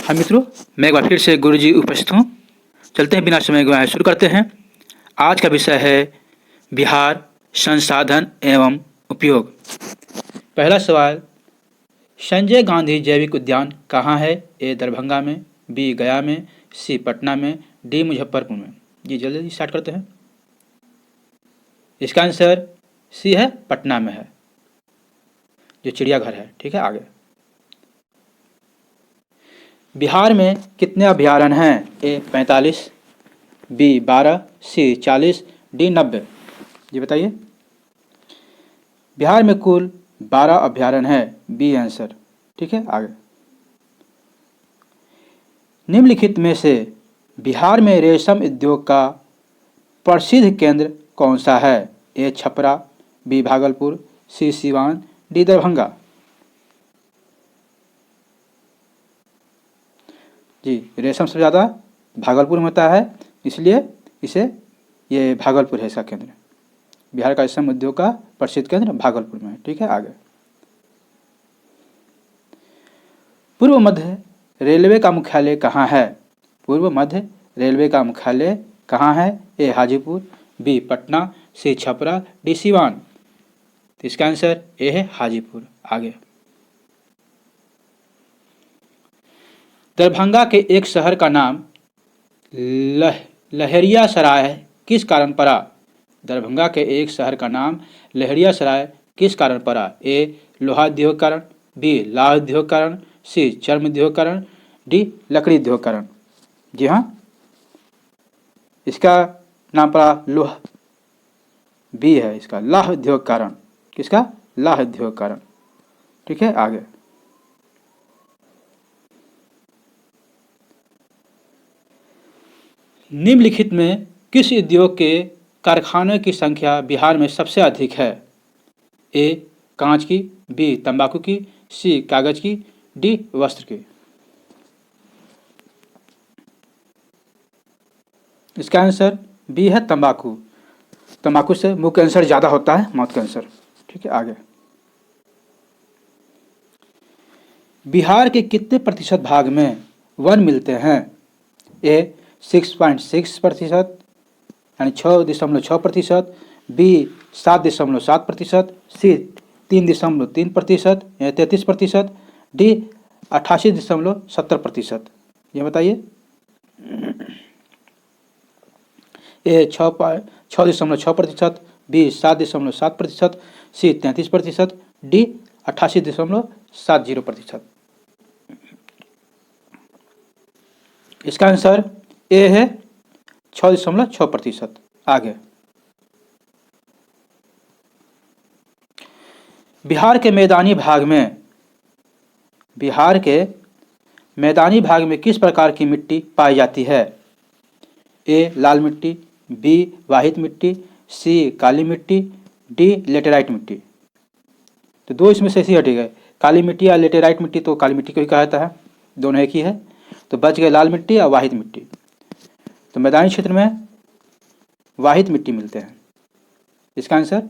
हाँ मित्रों, मैं एक बार फिर से गुरुजी उपस्थित हूँ। चलते हैं बिना समय गवाए, शुरू करते हैं। आज का विषय है बिहार संसाधन एवं उपयोग। पहला सवाल, संजय गांधी जैविक उद्यान कहाँ है? ए दरभंगा में, बी गया में, सी पटना में, डी मुजफ्फरपुर में। जी जल्दी स्टार्ट करते हैं। इसका आंसर सी है, पटना में है, जो चिड़ियाघर है। ठीक है, आगे। बिहार में कितने अभयारण्य हैं? ए 45, बी 12, सी 40, डी 90। जी बताइए। बिहार में कुल 12 अभयारण्य है, बी आंसर। ठीक है, आगे। निम्नलिखित में से बिहार में रेशम उद्योग का प्रसिद्ध केंद्र कौन सा है? ए छपरा, बी भागलपुर, सी सिवान, डी दरभंगा। जी, रेशम सबसे ज़्यादा भागलपुर में होता है, इसलिए ये भागलपुर है इसका केंद्र। बिहार का रेशम उद्योग का प्रसिद्ध केंद्र भागलपुर में है। ठीक है, आगे। पूर्व मध्य रेलवे का मुख्यालय कहाँ है? पूर्व मध्य रेलवे का मुख्यालय कहाँ है? ए हाजीपुर, बी पटना, सी छपरा, डी सिवान। तो इसका आंसर ए है हाजीपुर। आगे। दरभंगा के एक शहर का नाम लहरियासराय किस कारण पड़ा? दरभंगा के एक शहर का नाम लहरियासराय किस कारण पड़ा? ए लोहा उद्योग कारण, बी लाह उद्योग कारण, सी चर्म उद्योग कारण, डी लकड़ी उद्योग कारण। जी हाँ, इसका नाम पड़ा लोह, बी है इसका, लाह उद्योग कारण। किसका? लाह उद्योग कारण। ठीक है, आगे। निम्नलिखित में किस उद्योग के कारखानों की संख्या बिहार में सबसे अधिक है? ए कांच की, बी तंबाकू की, सी कागज की, डी वस्त्र की। इसका आंसर बी है तंबाकू। तंबाकू से मुंह कैंसर ज़्यादा होता है, माउथ कैंसर। ठीक है, आगे। बिहार के कितने प्रतिशत भाग में वन मिलते हैं? ए 6.6%, यानी 6.6%, बी 7.7%, सी 3.3% यानी 33%, डी 88.70%। ये बताइए। ए 6.6%, बी 7.7%, सी 33%, डी 88.70%। इसका आंसर ए है 6.6%। आगे। बिहार के मैदानी भाग में किस प्रकार की मिट्टी पाई जाती है? ए लाल मिट्टी, बी वाहित मिट्टी, सी काली मिट्टी, डी लेटेराइट मिट्टी। तो दो इसमें से ऐसी हट गए, काली मिट्टी या लेटेराइट मिट्टी, तो काली मिट्टी को ही कहा जाता है, दोनों एक ही है। तो बच गए लाल मिट्टी या वाहित मिट्टी। तो मैदानी क्षेत्र में वाहित मिट्टी मिलते हैं। इसका आंसर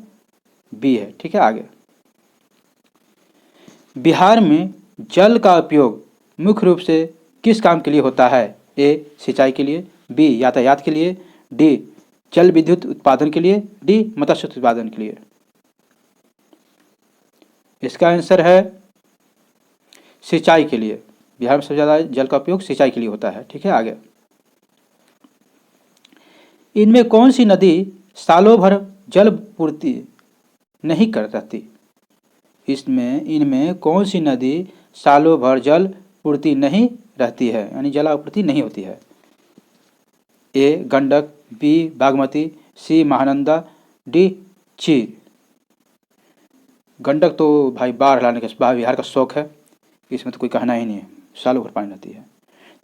बी है। ठीक है, आगे। बिहार में जल का उपयोग मुख्य रूप से किस काम के लिए होता है? ए सिंचाई के लिए, बी यातायात के लिए, डी जल विद्युत उत्पादन के लिए, डी मत्स्य उत्पादन के लिए। इसका आंसर है सिंचाई के लिए। बिहार में सबसे ज़्यादा जल का उपयोग सिंचाई के लिए होता है। ठीक है, आगे। इनमें कौन सी नदी सालों भर जल पूर्ति नहीं कर रहती? इनमें कौन सी नदी सालों भर जल पूर्ति नहीं रहती है, यानी जलापूर्ति नहीं होती है? ए गंडक, बी बागमती, सी महानंदा, डी चीर। गंडक तो भाई बाढ़ लाने का बिहार का शौक है, इसमें तो कोई कहना ही नहीं है, सालों भर पानी रहती है।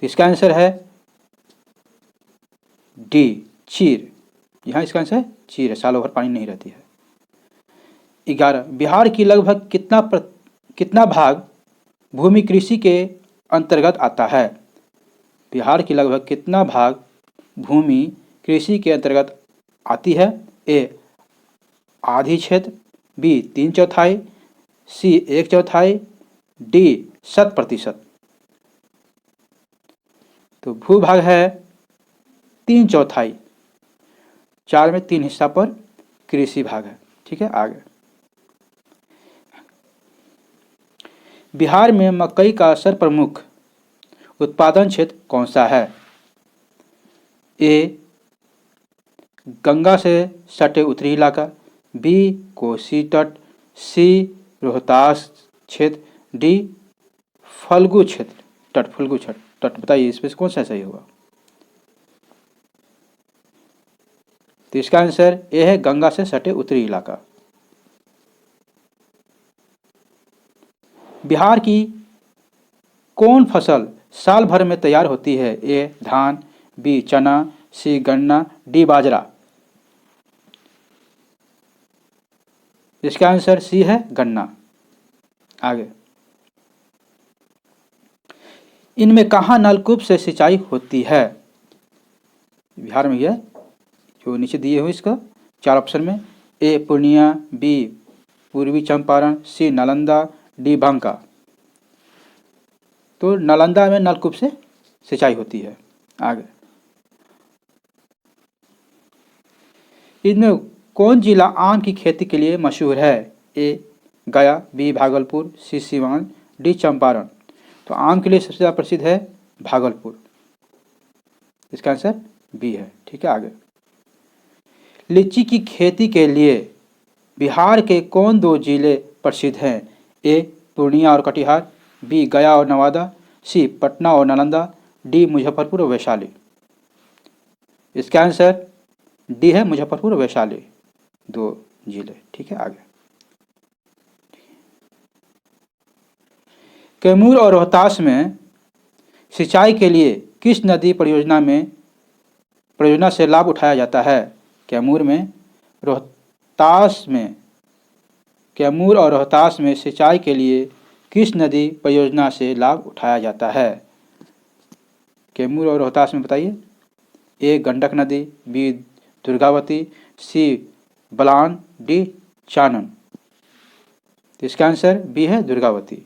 तो इसका आंसर है डी चीर। यहाँ इसका आंसर चीर है, सालों भर पानी नहीं रहती है। 11, बिहार की लगभग कितना भाग भूमि कृषि के अंतर्गत आता है? बिहार की लगभग कितना भाग भूमि कृषि के अंतर्गत आती है? ए आधी क्षेत्र, बी 3/4, सी 1/4, डी 100%। तो भूभाग है 3/4, 4 में 3 हिस्सा पर कृषि भाग है। ठीक है, आगे बिहार में मकई का सर्वप्रमुख उत्पादन क्षेत्र कौन सा है? ए गंगा से सटे उत्तरी इलाका, बी कोसी तट, सी रोहतास क्षेत्र, डी फल्गु क्षेत्र तट, फल्गु तट। बताइए इसमें से कौन सा सही होगा? तो इसका आंसर ए है गंगा से सटे उत्तरी इलाका। बिहार की कौन फसल साल भर में तैयार होती है? ए धान, बी चना, सी गन्ना, डी बाजरा। इसका आंसर सी है गन्ना। आगे इनमें कहाँ नलकूप से सिंचाई होती है? बिहार में यह जो नीचे दिए हुए इसका 4 ऑप्शन में, ए पूर्णिया, बी पूर्वी चंपारण, सी नालंदा, डी बांका। तो नालंदा में नलकूप से सिंचाई होती है। आगे इनमें कौन जिला आम की खेती के लिए मशहूर है? ए गया, बी भागलपुर, सी सिवान, डी चंपारण। तो आम के लिए सबसे ज़्यादा प्रसिद्ध है भागलपुर। इसका आंसर बी है। ठीक है, आगे लीची की खेती के लिए बिहार के कौन 2 जिले प्रसिद्ध हैं? ए पूर्णिया और कटिहार, बी गया और नवादा, सी पटना और नालंदा, डी मुजफ्फरपुर और वैशाली। इसका आंसर डी है मुजफ्फरपुर और वैशाली 2 जिले। ठीक है, आगे कैमूर और रोहतास में सिंचाई के लिए किस नदी परियोजना से लाभ उठाया जाता है? कैमूर और रोहतास में सिंचाई के लिए किस नदी परियोजना से लाभ उठाया जाता है? कैमूर और रोहतास में बताइए। ए गंडक नदी, बी दुर्गावती, सी बलान, डी चानन। तो इसका आंसर बी है दुर्गावती।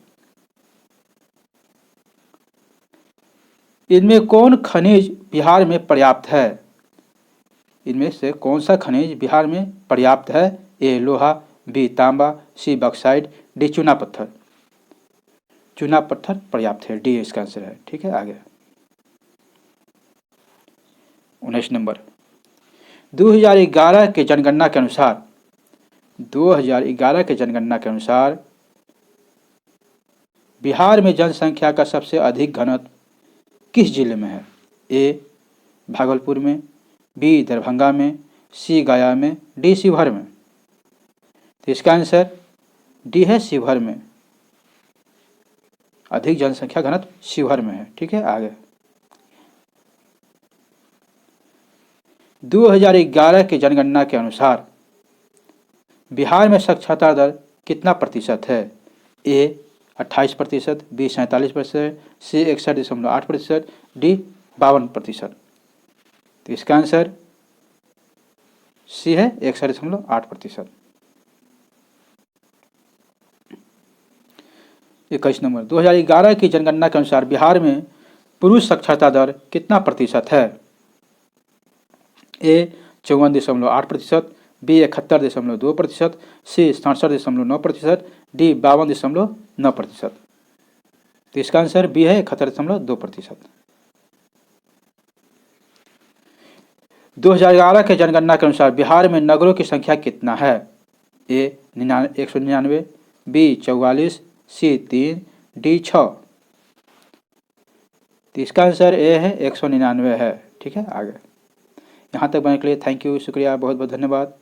इनमें कौन खनिज बिहार में पर्याप्त है? इनमें से कौन सा खनिज बिहार में पर्याप्त है? ए लोहा, बी तांबा, सी बॉक्साइट, डी चूना पत्थर। चूना पत्थर पर्याप्त है, डी इसका आंसर है। ठीक है, आगे 19 नंबर 2011 के जनगणना के अनुसार बिहार में जनसंख्या का सबसे अधिक घनत्व किस जिले में है? ए भागलपुर में, बी दरभंगा में, सी गया में, डी शिवहर में। तो इसका आंसर डी है शिवहर में। अधिक जनसंख्या घनत्व शिवहर में है। ठीक है, आगे 2011 की जनगणना के अनुसार बिहार में साक्षरता दर कितना प्रतिशत है? ए 28%, बी 47%, सी 61.8%, डी 52%। तो इसका आंसर सी है 61.8%। 21 नंबर 2011 की जनगणना के अनुसार बिहार में पुरुष साक्षरता दर कितना प्रतिशत है? ए 54.8%, बी 71.2%, सी 67.9%, डी 52.9%। तो इसका आंसर बी है 71.2%। 2011 के जनगणना के अनुसार बिहार में नगरों की संख्या कितना है? ए 199, बी 44, सी 3, डी 6। तो इसका आंसर ए है 199 है। ठीक है, आगे यहाँ तक बनने के लिए थैंक यू, शुक्रिया, बहुत बहुत धन्यवाद।